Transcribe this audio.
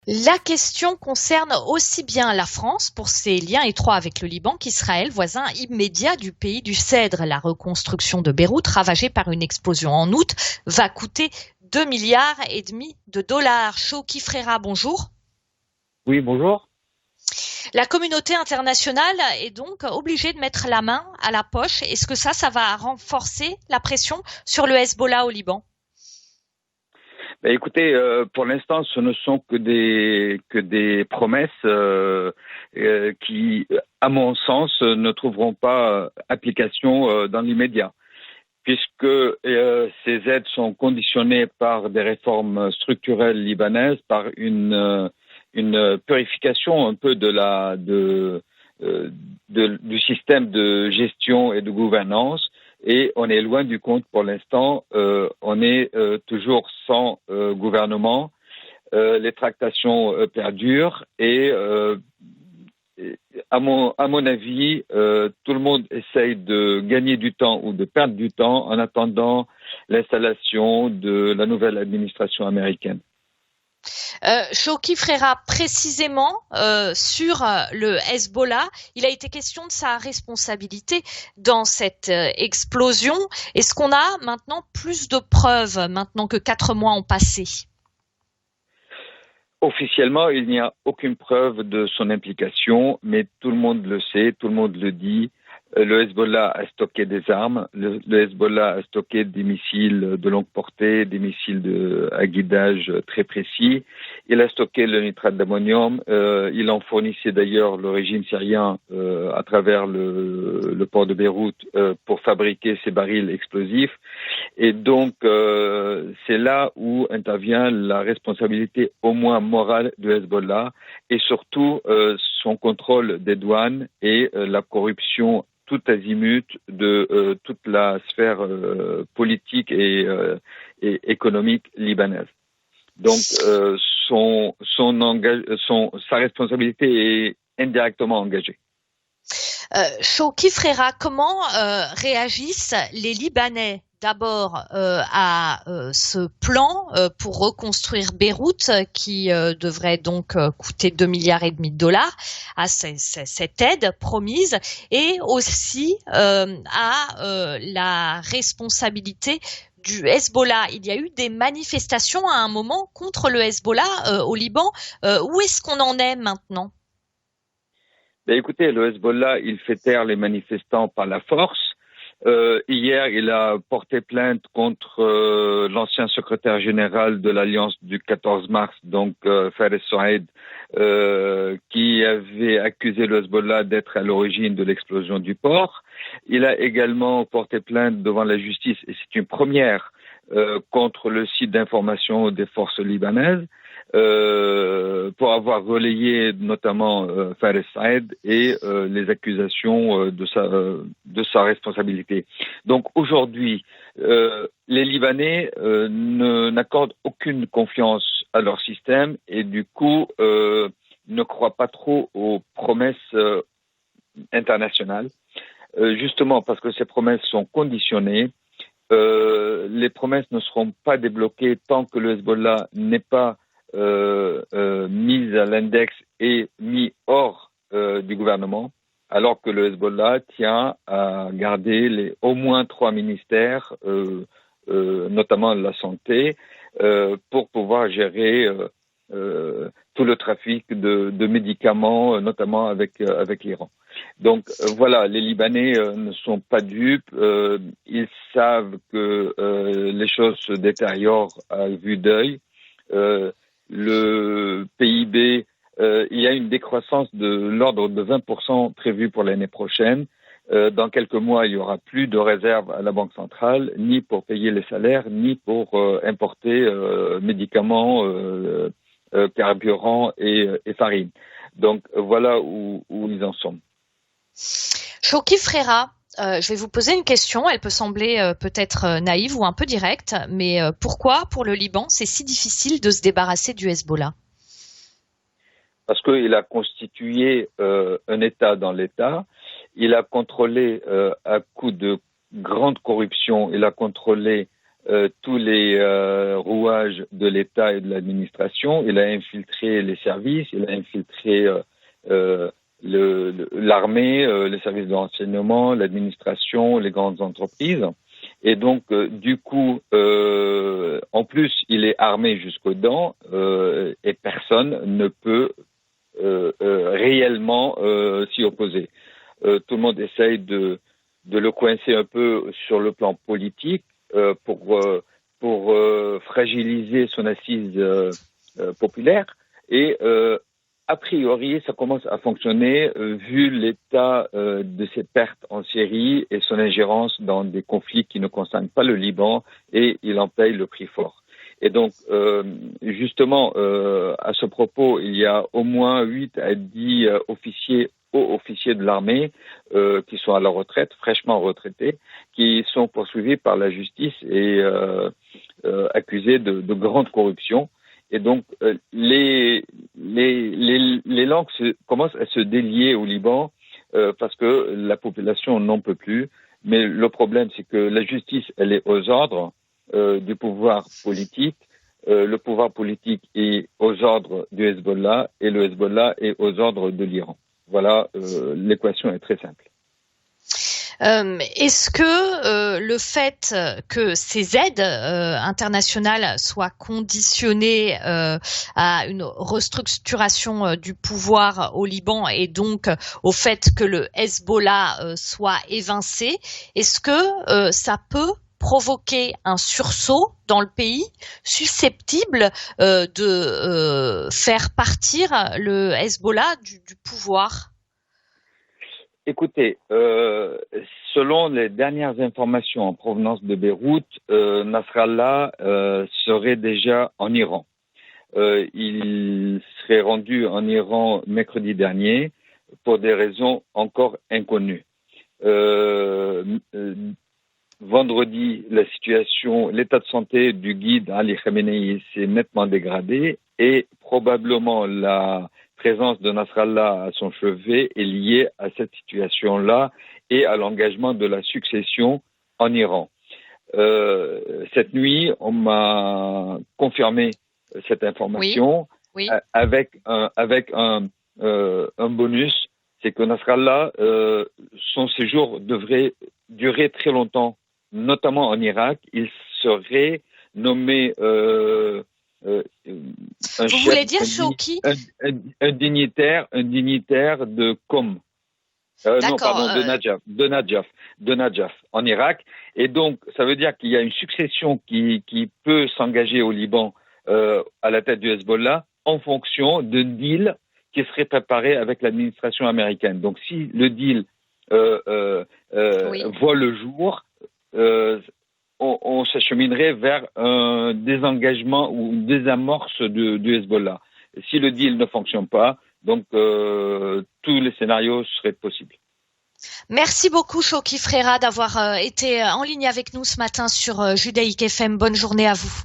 La question concerne aussi bien la France pour ses liens étroits avec le Liban qu'Israël, voisin immédiat du pays du Cèdre. La reconstruction de Beyrouth, ravagée par une explosion en août, va coûter 2 milliards et demi de dollars. Shawki Freira, bonjour. Oui, bonjour. La communauté internationale est donc obligée de mettre la main à la poche. Est-ce que ça va renforcer la pression sur le Hezbollah au Liban? Écoutez, pour l'instant, ce ne sont que des promesses qui, à mon sens, ne trouveront pas application dans l'immédiat, puisque ces aides sont conditionnées par des réformes structurelles libanaises, par une purification un peu du système de gestion et de gouvernance. Et on est loin du compte pour l'instant. On est toujours sans gouvernement. Les tractations perdurent et à mon avis, tout le monde essaye de gagner du temps ou de perdre du temps en attendant l'installation de la nouvelle administration américaine. Shawki Freira, précisément sur le Hezbollah, il a été question de sa responsabilité dans cette explosion. Est-ce qu'on a maintenant plus de preuves maintenant que 4 mois ont passé? Officiellement, il n'y a aucune preuve de son implication, mais tout le monde le sait, tout le monde le dit. Le Hezbollah a stocké des armes, le Hezbollah a stocké des missiles de longue portée, des missiles à guidage très précis. Il a stocké le nitrate d'ammonium. Il en fournissait d'ailleurs le régime syrien à travers le port de Beyrouth pour fabriquer ces barils explosifs. Et donc, c'est là où intervient la responsabilité au moins morale du Hezbollah et surtout son contrôle des douanes et la corruption tout azimut de toute la sphère politique et économique libanaise. Donc, sa responsabilité est indirectement engagée. Shawki Freira, comment réagissent les Libanais d'abord à ce plan pour reconstruire Beyrouth qui devrait donc coûter 2 milliards et demi de dollars, à cette aide promise, et aussi à la responsabilité du Hezbollah? Il y a eu des manifestations à un moment contre le Hezbollah au Liban. Où est-ce qu'on en est maintenant? Écoutez, le Hezbollah, il fait taire les manifestants par la force. Hier, il a porté plainte contre l'ancien secrétaire général de l'Alliance du 14 mars, donc Fares Saïd, qui avait accusé le Hezbollah d'être à l'origine de l'explosion du port. Il a également porté plainte devant la justice, et c'est une première, contre le site d'information des forces libanaises, pour avoir relayé notamment Fares Saïd et les accusations de sa responsabilité. Donc aujourd'hui, les Libanais n'accordent aucune confiance à leur système et du coup ne croient pas trop aux promesses internationales, justement parce que ces promesses sont conditionnées. Les promesses ne seront pas débloquées tant que le Hezbollah n'est pas mis à l'index et mis hors du gouvernement, alors que le Hezbollah tient à garder au moins 3 ministères, notamment la santé, pour pouvoir gérer tout le trafic de médicaments, notamment avec l'Iran. Donc voilà, les Libanais ne sont pas dupes, ils savent que les choses se détériorent à vue d'œil. Le PIB, il y a une décroissance de l'ordre de 20% prévue pour l'année prochaine. Dans quelques mois, il n'y aura plus de réserves à la Banque centrale, ni pour payer les salaires, ni pour importer médicaments, carburant et farine. Donc voilà où ils en sont. Shawki Freira, je vais vous poser une question. Elle peut sembler peut-être naïve ou un peu directe, mais pourquoi, pour le Liban, c'est si difficile de se débarrasser du Hezbollah? Parce qu'il a constitué un État dans l'État. Il a contrôlé, à coup de grande corruption, il a contrôlé tous les rouages de l'État et de l'administration. Il a infiltré les services, il a infiltré l'armée, les services de renseignement, l'administration, les grandes entreprises. Et donc, du coup, en plus, il est armé jusqu'aux dents et personne ne peut réellement s'y opposer. Tout le monde essaye de le coincer un peu sur le plan politique pour fragiliser son assise populaire. Et a priori, ça commence à fonctionner vu l'état de ses pertes en Syrie et son ingérence dans des conflits qui ne concernent pas le Liban, et il en paye le prix fort. Et donc, justement, à ce propos, il y a au moins 8 à 10 hauts officiers de l'armée qui sont à la retraite, fraîchement retraités, qui sont poursuivis par la justice et accusés de grande corruption. Et donc, les langues commencent à se délier au Liban parce que la population n'en peut plus. Mais le problème, c'est que la justice, elle est aux ordres du pouvoir politique. Le pouvoir politique est aux ordres du Hezbollah et le Hezbollah est aux ordres de l'Iran. Voilà, l'équation est très simple. Est-ce que le fait que ces aides internationales soient conditionnées à une restructuration du pouvoir au Liban et donc au fait que le Hezbollah soit évincé, est-ce que ça peut provoquer un sursaut dans le pays susceptible de faire partir le Hezbollah du pouvoir? Écoutez, selon les dernières informations en provenance de Beyrouth, Nasrallah serait déjà en Iran. Il serait rendu en Iran mercredi dernier pour des raisons encore inconnues. Vendredi, l'état de santé du guide Ali Khamenei s'est nettement dégradé et probablement la présence de Nasrallah à son chevet est liée à cette situation-là et à l'engagement de la succession en Iran. Cette nuit, on m'a confirmé cette information oui. avec un bonus, c'est que Nasrallah, son séjour devrait durer très longtemps, notamment en Irak. Il serait nommé Vous voulez dire Shawki? Un dignitaire de Qom. De Najaf, en Irak. Et donc, ça veut dire qu'il y a une succession qui peut s'engager au Liban à la tête du Hezbollah en fonction d'un deal qui serait préparé avec l'administration américaine. Donc, si le deal voit le jour, on s'acheminerait vers un désengagement ou une désamorce du Hezbollah. Si le deal ne fonctionne pas, donc tous les scénarios seraient possibles. Merci beaucoup Shawki Freira d'avoir été en ligne avec nous ce matin sur Judaïque FM. Bonne journée à vous.